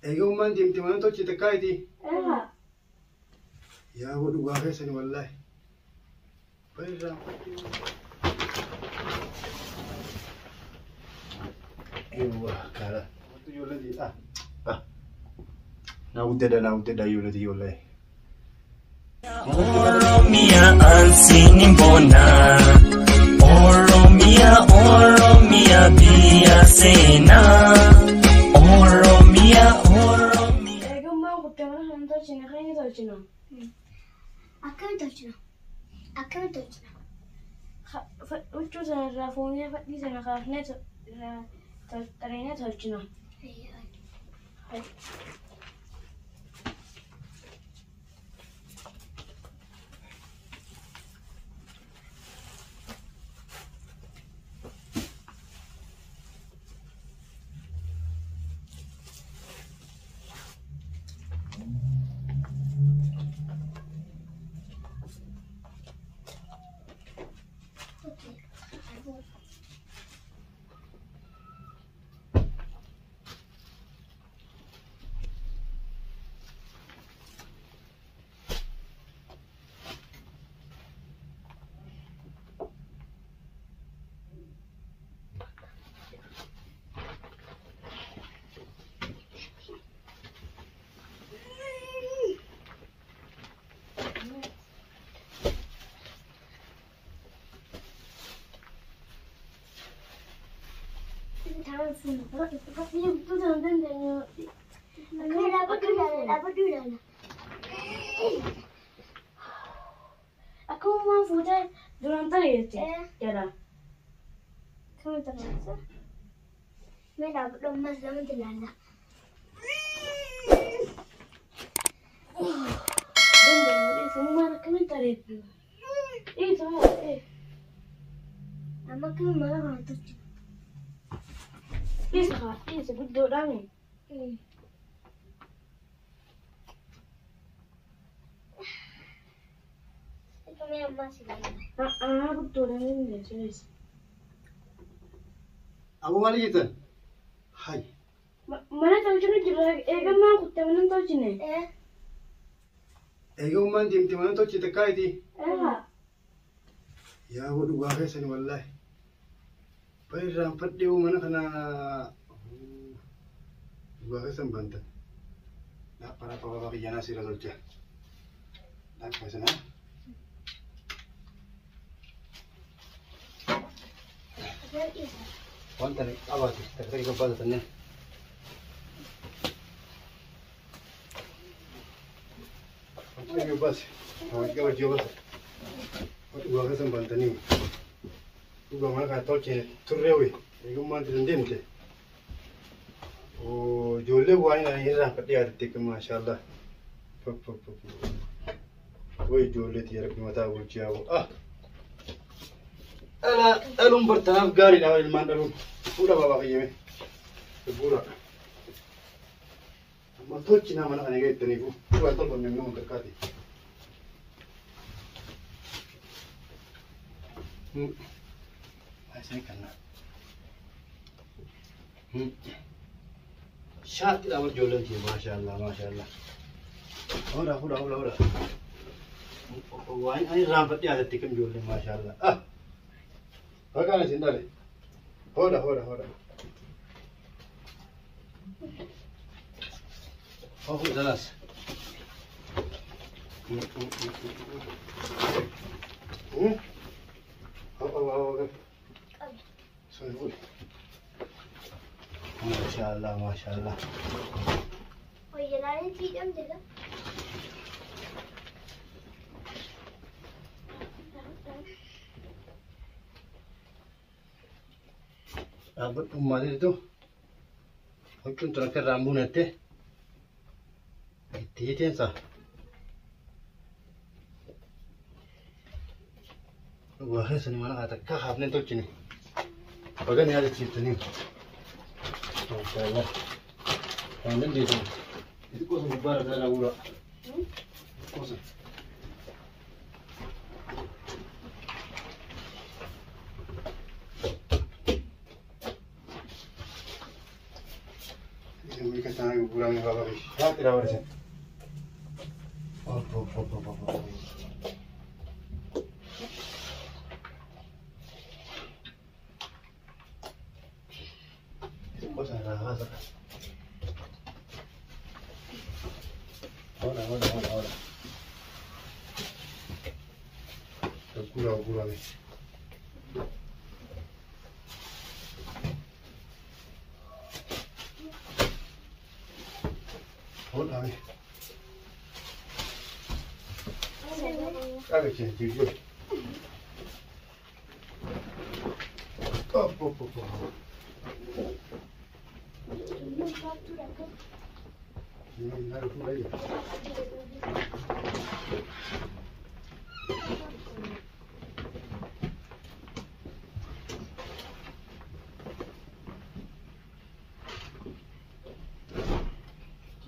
ايوه ما انت ما انت تكايتي ايوه يا ولد واخسني والله بيرا ايوه كذا يولدي ناودد يولدي والله Oromia ansini mbona Oromia biya sena Oromia Ego ma kutemana hanta china khaini to china Akami to china uchu sana rafonia fadi sana khafne to tarina to china hai Aku mau foto durante itu. Jadi. Kamu terasa? Mereka belum masuk dalam telana. Dan dari semua kami tarik. Semua. Ama kamu malah hantu. Sebut orang ni. Itu memang masih lama. Betul orang ni serius. ابو مالي جدا هاي Mana tahu cina jelas. Ega mau kutemana tahu cina. ايوه ما انت ما انت تكايتي يا ولد واخسني والله بيرا فدي ومن كنا واخسن بنت لا para para que ya nací la dolce لا pues nada وانت ابغى تقدر يقبض تنين بس هو يقبض جو بس واخسن بنتني وما كان تولي تروي يقوم ما تندمت وجولي وانا يرا بدي اديك ما شاء الله وي جولتي يا ربي متى وجاو انا الوم برتناف قاري لا المان الوم ولا بابا يمي بورا ما توچنا من انا جاي تنيكو هو طلب من نوم تكاتي هاي كنا شات الأمر جولتي ما شاء الله ما شاء الله هورا وين أي رام بدي هذا تكم جولة ما شاء الله هكذا سندالي هورا هو خلاص ما شاء الله ما شاء الله ويا لا نتي جم جدا rambut umat itu mungkin terakhir rambut nanti itu sah wah seni mana kata kahap nih tuh cini bagian ada cerita nih masalah pandai dia tuh itu kosong bubar ada ura kosong mereka bulan baba bish. Ya tira warse. Oh. Cosa rasa. Ahora. Gula nih. Hola nih. Ada sih juga. Oh. Ini naruh dulu aja.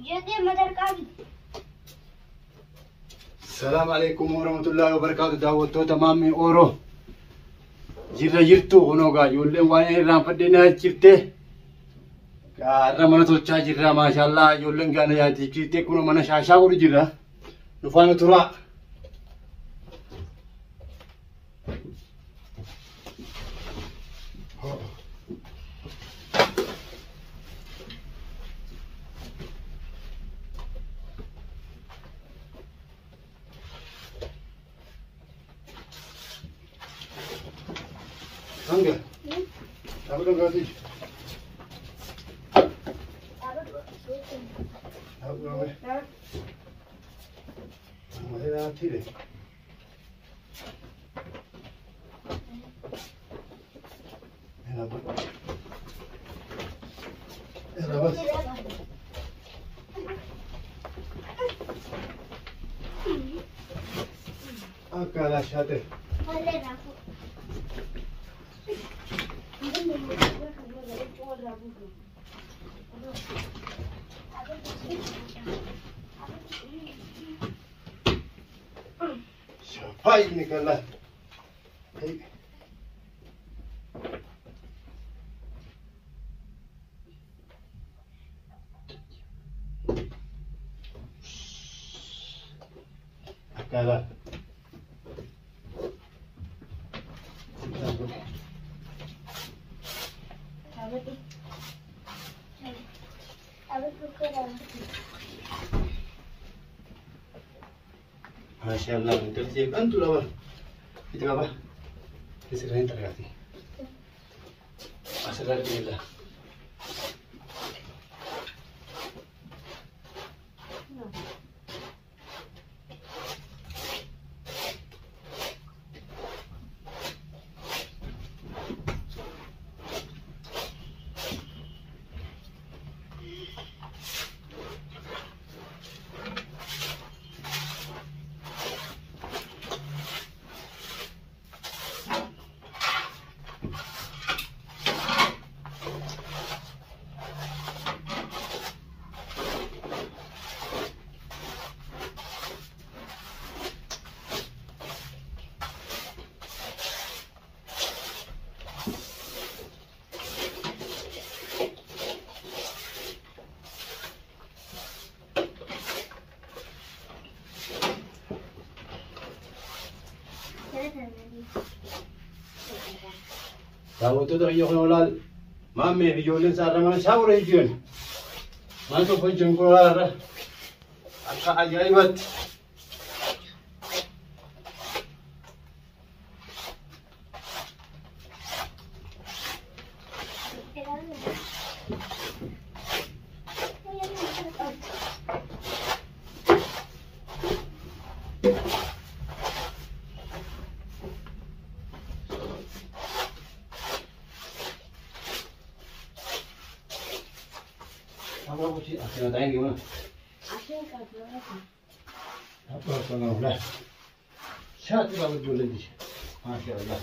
Jadi mother kami. Assalamualaikum warahmatullahi wabarakatuh. Daawwattoota Maammee Ooroo. Jirtu onogaa ijoolleen waan irraanfadheenaa jirte. Gaarra mana tolchaa jirra maashaallah ijoolleen gaana yaati jirte kun mana shaashaa godhu jirra. Nufaana turaa. Angga. Apa dong kau sih? Apa dong? Masih ada hati deh. Apa? Apa? Akalah syate. Siapa ini kalah? Hei. Kalah. Masyaallah, betul sih kan tu lawan. Itu apa? Diserahin terkati. Masalah dia lah. Tahu tu iyo kolal, Maammee ijoolleen sarara mana shaawura ijoolleen. Mana tokko ijoolleen kolal akka ajaa'ibatti. Apa sih? Akhirnya tanya gimana? Akhirnya kagak. Apa lah? Satu bagus dulu di. Masya Allah.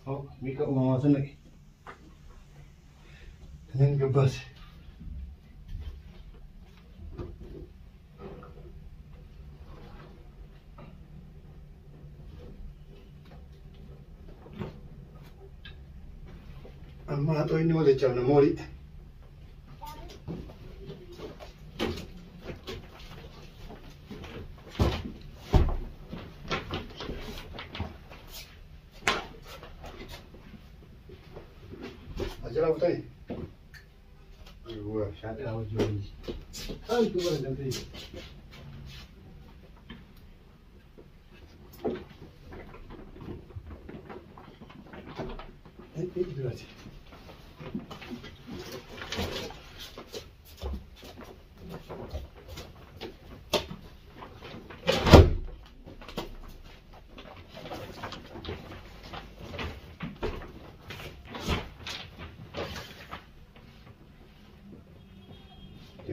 Oh, Mika umama sana ki. Kanin gabas. Amma to ini wale chana mori. Ajalah betul. Wah, syat lah jual ni. Ay, tu baru nanti. Itu aja.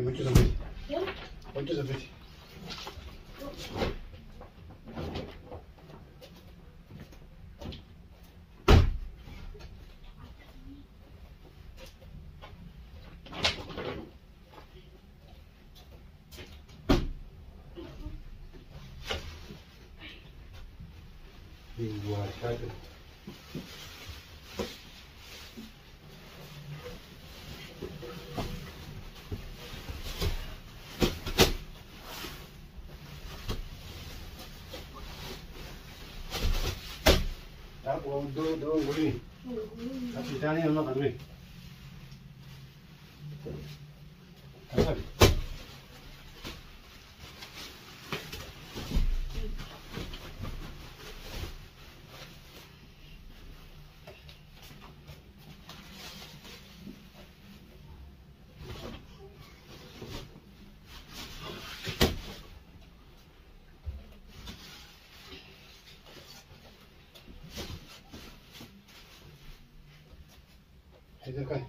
Mucho sampai. Mucho sampai. Buat satu. Dua guli. Tapi tadi yang makan ni. Apa? Itu kan.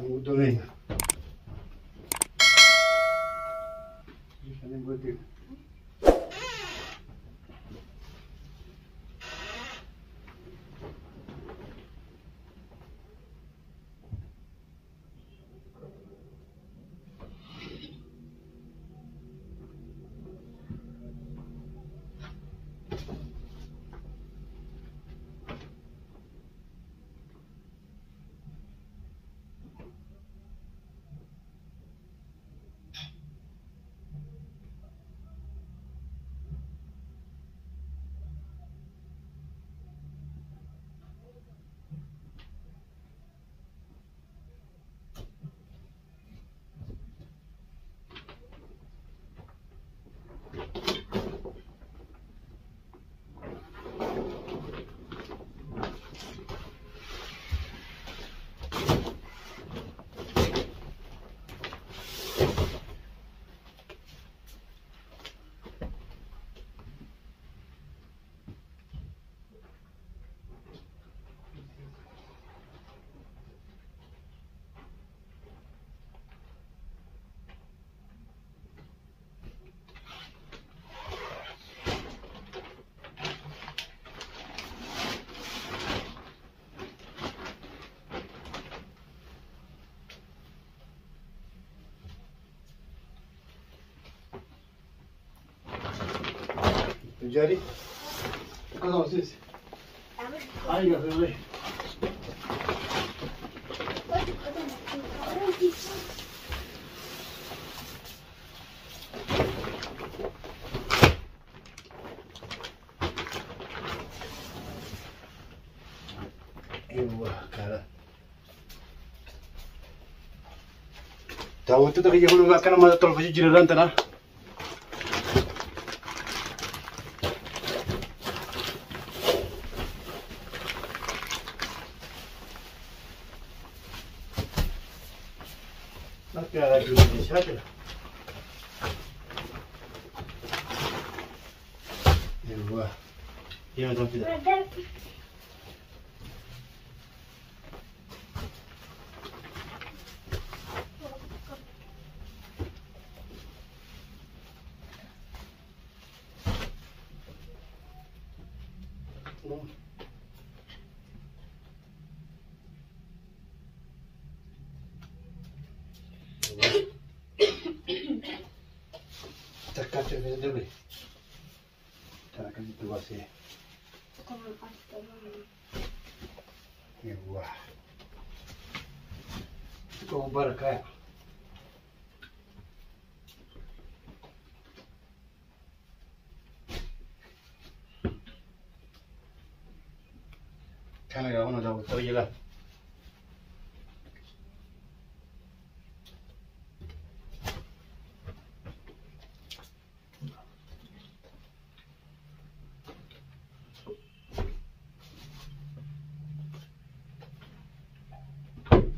Betul ni. Ini betul. Jadi, kalau sih, ayo boleh. Wah, cara. Tahu tu tak kaya hulu makan sama televisi jiran tanah. Nak kaya lagi ni siapa? يا تنفذ تكاتر في الدبي ترى كنت تواسي يوه تكون بركة كان يا هنا ده طويلة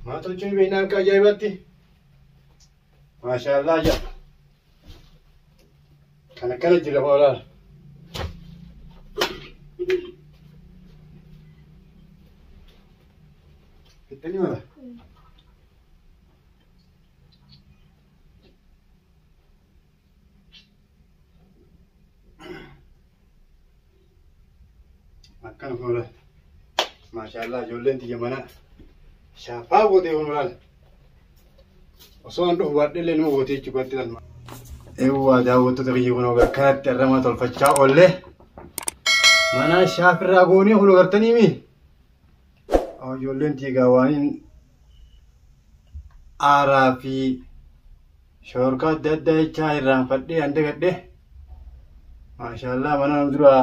ما تلجون بينام كجايبتي ما شاء الله يا كان جرا ولا الثاني ولا كان ولا ما شاء الله جولين تيجي منا شافا بودي ومرال وصون روح ورد لين مو بودي تجوتي للما إيوه داوود تغيي ونوغا كانت الرمات الفجاء وله منا شاف الراغوني هلو غرتني مي أو جولين تيجا وانين عرفي شوركات دد شاي رام فدي عندك ده ما شاء الله منا ندرا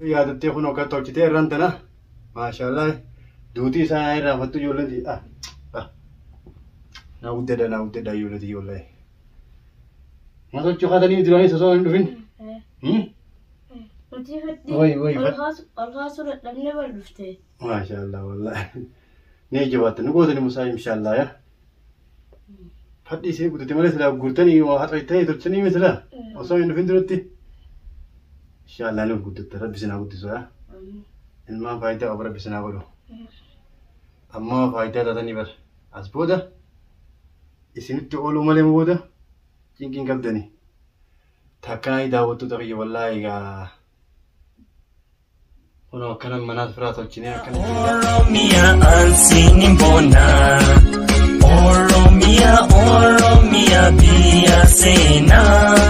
يا دتي خنو كتوچتي رانتنا ما شاء الله دوتي ساي رام فتو جولين دي ناودة يولدي والله ما تقول خاتني دراني سوسو ندفين وي الخاص لمن ولفته ما شاء الله والله نيجي وقت نقول مساي إن شاء الله يا حدي سي قلت تملس لا قلتني وحطيتني ترتني مثلا وصاي ندفين دلوقتي إن شاء الله نقول قلت ربي سنا قلت سوا الماء فايدة أو ربي سنا قوله أما فايدة تاني بر أسبوده إسنت أولو مالي مودا جينكين قبضني تاكاي داوتو تغيي والله يا هنا كان منات فراتو جينيا كان Oromia ansinin bona Oromia Oromia biya sena